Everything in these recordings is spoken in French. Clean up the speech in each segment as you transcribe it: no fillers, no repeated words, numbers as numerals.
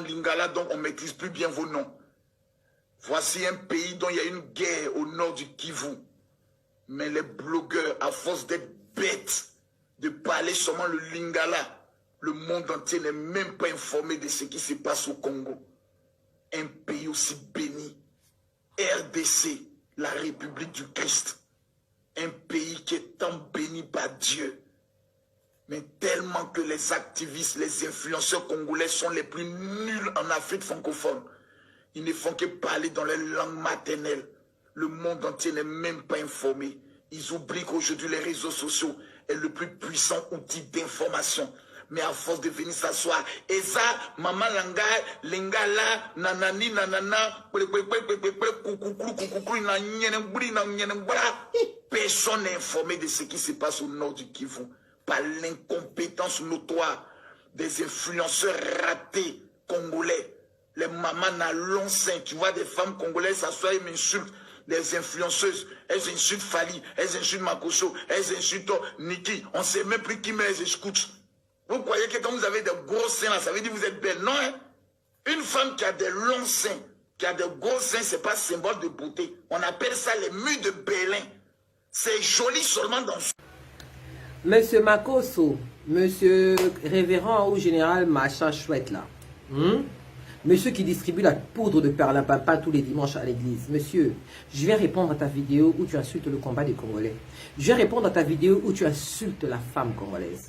Lingala, donc on ne maîtrise plus bien vos noms. Voici un pays dont il y a une guerre au nord du Kivu. Mais les blogueurs, à force d'être bêtes, de parler seulement le Lingala, le monde entier n'est même pas informé de ce qui se passe au Congo. Un pays aussi béni. RDC, la République du Christ. Un pays qui est tant béni par Dieu. Mais tellement que les activistes, les influenceurs congolais sont les plus nuls en Afrique francophone. Ils ne font que parler dans les langues maternelles. Le monde entier n'est même pas informé. Ils oublient qu'aujourd'hui les réseaux sociaux est le plus puissant outil d'information. Mais à force de venir s'asseoir, Eza, Maman Langa, Lingala, Nanani, Nanana, personne n'est informé de ce qui se passe au nord du Kivu. Par l'incompétence notoire des influenceurs ratés congolais. Les mamans à long sein, tu vois des femmes congolaises s'asseoir et m'insultent. Les influenceuses, elles insultent Fali, elles insultent Makoso, elles insultent Niki. On ne sait même plus qui met elles écoutent. Vous croyez que quand vous avez des gros seins là, ça veut dire que vous êtes belle? Non, hein? Une femme qui a des longs seins, qui a des gros seins, ce n'est pas symbole de beauté. On appelle ça les murs de Berlin. C'est joli seulement dans... Monsieur Makoso, monsieur révérend ou général machin chouette là. Monsieur qui distribue la poudre de perlimpinpin tous les dimanches à l'église. Monsieur, je vais répondre à ta vidéo où tu insultes le combat des Congolais. Je vais répondre à ta vidéo où tu insultes la femme congolaise.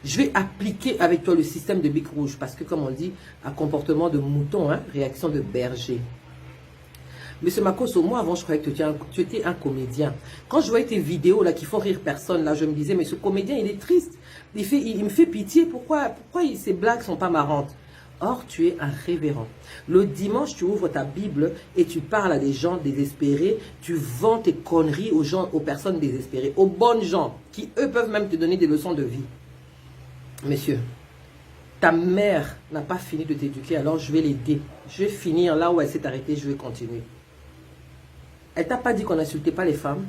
Je vais appliquer avec toi le système de bic rouge parce que, comme on dit, un comportement de mouton, hein, réaction de berger. Monsieur Makoso, moi avant je croyais que tu étais un comédien. Quand je voyais tes vidéos là qui font rire personne, là je me disais, mais ce comédien il est triste. Il me fait pitié, pourquoi ces blagues sont pas marrantes? Or, tu es un révérend. Le dimanche, tu ouvres ta Bible et tu parles à des gens désespérés. Tu vends tes conneries aux gens, aux personnes désespérées, aux bonnes gens qui, eux, peuvent même te donner des leçons de vie. Monsieur, ta mère n'a pas fini de t'éduquer, alors je vais l'aider. Je vais finir là où elle s'est arrêtée, je vais continuer. Elle t'a pas dit qu'on n'insultait pas les femmes?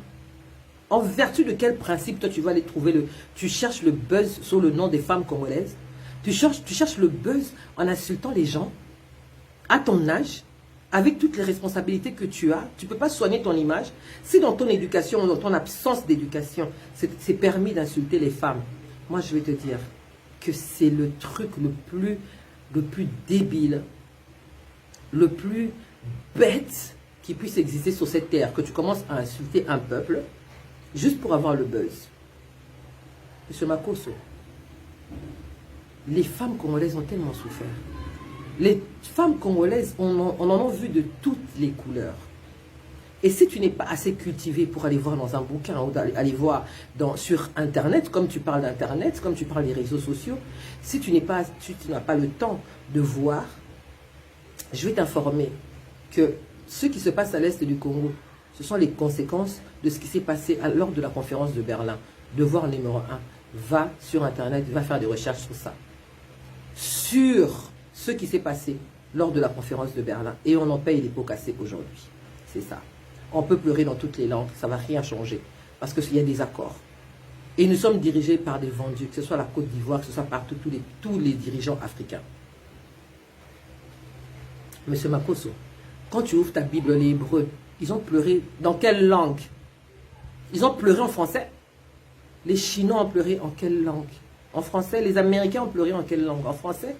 En vertu de quel principe, toi, tu vas aller trouver tu cherches le buzz sur le nom des femmes congolaises? Tu cherches le buzz en insultant les gens à ton âge, avec toutes les responsabilités que tu as. Tu ne peux pas soigner ton image. Si dans ton éducation, dans ton absence d'éducation, c'est permis d'insulter les femmes, moi je vais te dire que c'est le truc le plus débile, le plus bête qui puisse exister sur cette terre, que tu commences à insulter un peuple juste pour avoir le buzz. Monsieur Makoso, les femmes congolaises ont tellement souffert. Les femmes congolaises, on en a vu de toutes les couleurs. Et si tu n'es pas assez cultivé pour aller voir dans un bouquin ou aller voir sur Internet, comme tu parles d'Internet, comme tu parles des réseaux sociaux, si tu n'as pas le temps de voir, je vais t'informer que ce qui se passe à l'est du Congo, ce sont les conséquences de ce qui s'est passé lors de la conférence de Berlin. Devoir numéro 1, va sur Internet, va faire des recherches sur ça. Sur ce qui s'est passé lors de la conférence de Berlin. Et on en paye les pots cassés aujourd'hui. C'est ça. On peut pleurer dans toutes les langues, ça ne va rien changer. Parce qu'il y a des accords. Et nous sommes dirigés par des vendus, que ce soit la Côte d'Ivoire, que ce soit partout, tous les dirigeants africains. Monsieur Makoso, quand tu ouvres ta Bible, les Hébreux, ils ont pleuré dans quelle langue? Ils ont pleuré en français? Les Chinois ont pleuré en quelle langue? En français. Les Américains ont pleuré en quelle langue? En français.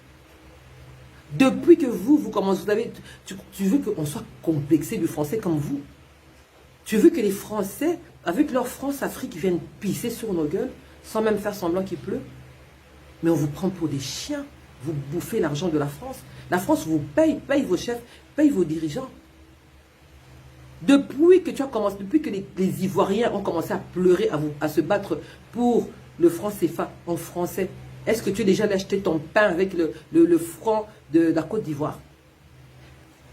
Depuis que vous commencez, vous avez, tu veux qu'on soit complexé du français comme vous? Tu veux que les Français, avec leur France-Afrique, viennent pisser sur nos gueules, sans même faire semblant qu'il pleut? Mais on vous prend pour des chiens. Vous bouffez l'argent de la France. La France vous paye vos chefs, paye vos dirigeants. Depuis que les Ivoiriens ont commencé à pleurer, à se battre pour le franc CFA en français, est-ce que tu as déjà acheté ton pain avec le franc de la Côte d'Ivoire?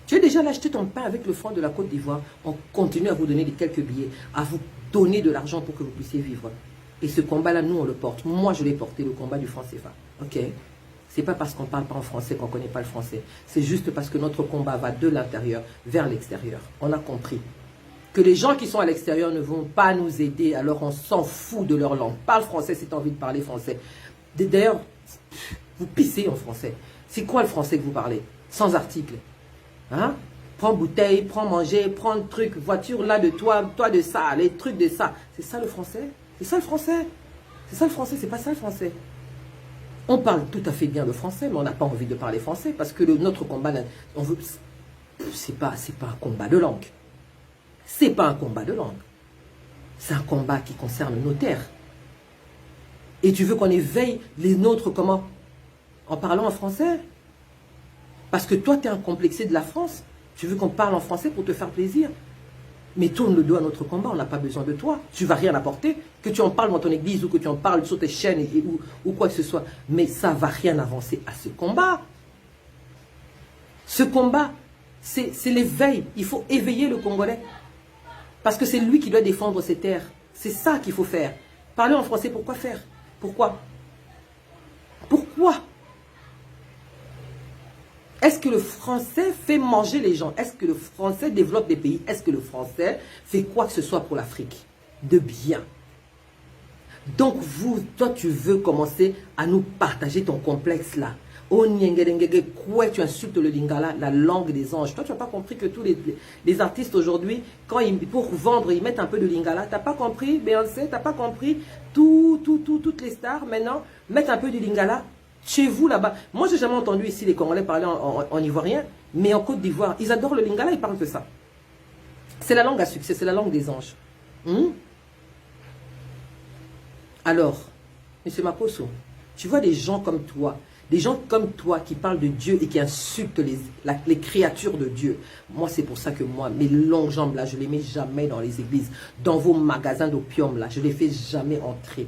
Tu as déjà acheté ton pain avec le franc de la Côte d'Ivoire? On continue à vous donner quelques billets, à vous donner de l'argent pour que vous puissiez vivre. Et ce combat-là, nous, on le porte. Moi, je l'ai porté, le combat du franc CFA. Ok? C'est pas parce qu'on ne parle pas en français qu'on ne connaît pas le français. C'est juste parce que notre combat va de l'intérieur vers l'extérieur. On a compris que les gens qui sont à l'extérieur ne vont pas nous aider, alors on s'en fout de leur langue. Parle français si tu as envie de parler français. D'ailleurs, vous pissez en français. C'est quoi le français que vous parlez? Sans article. Hein? Prends bouteille, prends manger, prends truc, voiture là de toi, toi de ça, les trucs de ça. C'est ça le français? C'est ça le français? C'est ça le français, c'est pas ça le français. On parle tout à fait bien le français, mais on n'a pas envie de parler français parce que notre combat, on veut, c'est pas un combat de langue. C'est pas un combat de langue. C'est un combat qui concerne nos terres. Et tu veux qu'on éveille les nôtres comment? En parlant en français? Parce que toi, tu es un complexé de la France. Tu veux qu'on parle en français pour te faire plaisir? Mais tourne le dos à notre combat, on n'a pas besoin de toi. Tu ne vas rien apporter. Que tu en parles dans ton église ou que tu en parles sur tes chaînes ou quoi que ce soit. Mais ça ne va rien avancer à ce combat. Ce combat, c'est l'éveil. Il faut éveiller le Congolais. Parce que c'est lui qui doit défendre ses terres. C'est ça qu'il faut faire. Parler en français, pourquoi faire? Pourquoi? Pourquoi? Est-ce que le français fait manger les gens? Est-ce que le français développe des pays? Est-ce que le français fait quoi que ce soit pour l'Afrique? De bien. Donc toi tu veux commencer à nous partager ton complexe là. Oh Nyengedengege, quoi, tu insultes le lingala, la langue des anges. Toi tu n'as pas compris que tous les artistes aujourd'hui, pour vendre, ils mettent un peu de lingala. Tu n'as pas compris, Beyoncé, tu n'as pas compris, toutes les stars maintenant mettent un peu de lingala. Chez vous là-bas, moi j'ai jamais entendu ici les Congolais parler en ivoirien, mais en Côte d'Ivoire, ils adorent le lingala, ils parlent que ça. C'est la langue à succès, c'est la langue des anges. Alors, M. Makosso, tu vois des gens comme toi qui parlent de Dieu et qui insultent les créatures de Dieu. Moi, c'est pour ça que moi, mes longues jambes là, je ne les mets jamais dans les églises, dans vos magasins d'opium là, je ne les fais jamais entrer.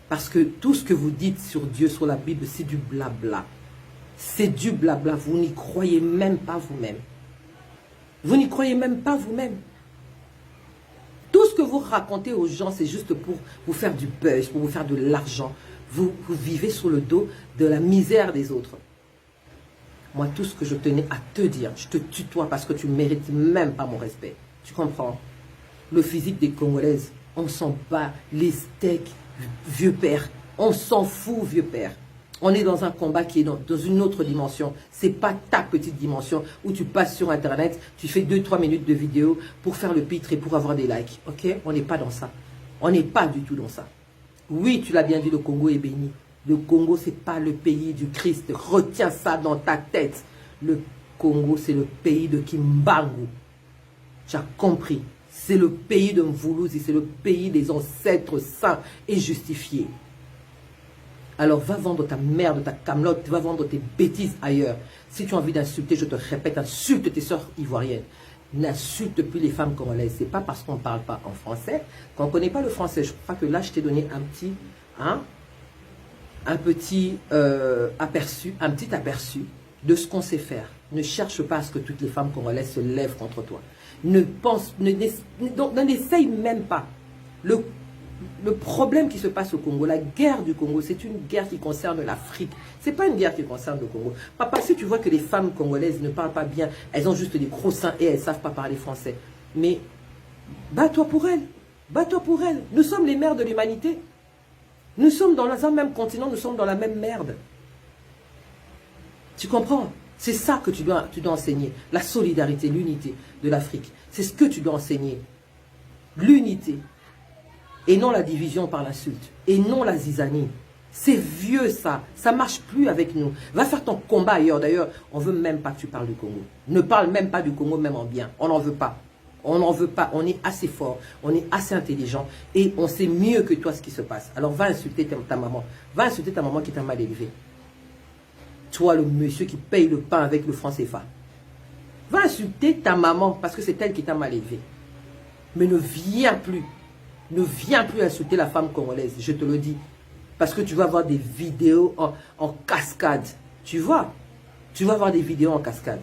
Parce que tout ce que vous dites sur Dieu, sur la Bible, c'est du blabla. C'est du blabla. Vous n'y croyez même pas vous-même. Vous n'y croyez même pas vous-même. Tout ce que vous racontez aux gens, c'est juste pour vous faire du buzz, pour vous faire de l'argent. Vous vivez sur le dos de la misère des autres. Moi, tout ce que je tenais à te dire, je te tutoie parce que tu ne mérites même pas mon respect. Tu comprends? Le physique des Congolaises, on s'en bat les steaks. Vieux père, on s'en fout vieux père. On est dans un combat qui est dans une autre dimension. C'est pas ta petite dimension où tu passes sur internet, tu fais 2-3 minutes de vidéo pour faire le pitre et pour avoir des likes. Ok? On n'est pas dans ça. On n'est pas du tout dans ça. Oui, tu l'as bien dit, le Congo est béni. Le Congo, c'est pas le pays du Christ. Retiens ça dans ta tête. Le Congo, c'est le pays de Kimbangu. Tu as compris? C'est le pays de Mvoulouzi, c'est le pays des ancêtres saints et justifiés. Alors va vendre ta merde, ta camelote, va vendre tes bêtises ailleurs. Si tu as envie d'insulter, je te répète, insulte tes sœurs ivoiriennes. N'insulte plus les femmes congolaises. C'est pas parce qu'on ne parle pas en français qu'on ne connaît pas le français. Je crois que là, je t'ai donné un petit aperçu de ce qu'on sait faire. Ne cherche pas à ce que toutes les femmes congolaises se lèvent contre toi. N'essaye même pas. Le problème qui se passe au Congo, la guerre du Congo, c'est une guerre qui concerne l'Afrique. Ce n'est pas une guerre qui concerne le Congo. Papa, si tu vois que les femmes congolaises ne parlent pas bien, elles ont juste des gros seins et elles ne savent pas parler français. Mais bats-toi pour elles. Bats-toi pour elles. Nous sommes les mères de l'humanité. Nous sommes dans un même continent, nous sommes dans la même merde. Tu comprends? C'est ça que tu dois enseigner. La solidarité, l'unité de l'Afrique. C'est ce que tu dois enseigner. L'unité. Et non la division par l'insulte. Et non la zizanie. C'est vieux ça. Ça ne marche plus avec nous. Va faire ton combat ailleurs. D'ailleurs, on ne veut même pas que tu parles du Congo. Ne parle même pas du Congo, même en bien. On n'en veut pas. On n'en veut pas. On est assez fort. On est assez intelligent. Et on sait mieux que toi ce qui se passe. Alors va insulter ta maman. Va insulter ta maman qui t'a mal élevé. Toi, le monsieur qui paye le pain avec le franc CFA. Va insulter ta maman parce que c'est elle qui t'a mal élevé. Mais ne viens plus insulter la femme congolaise, je te le dis. Parce que tu vas avoir des vidéos en cascade. Tu vas avoir des vidéos en cascade.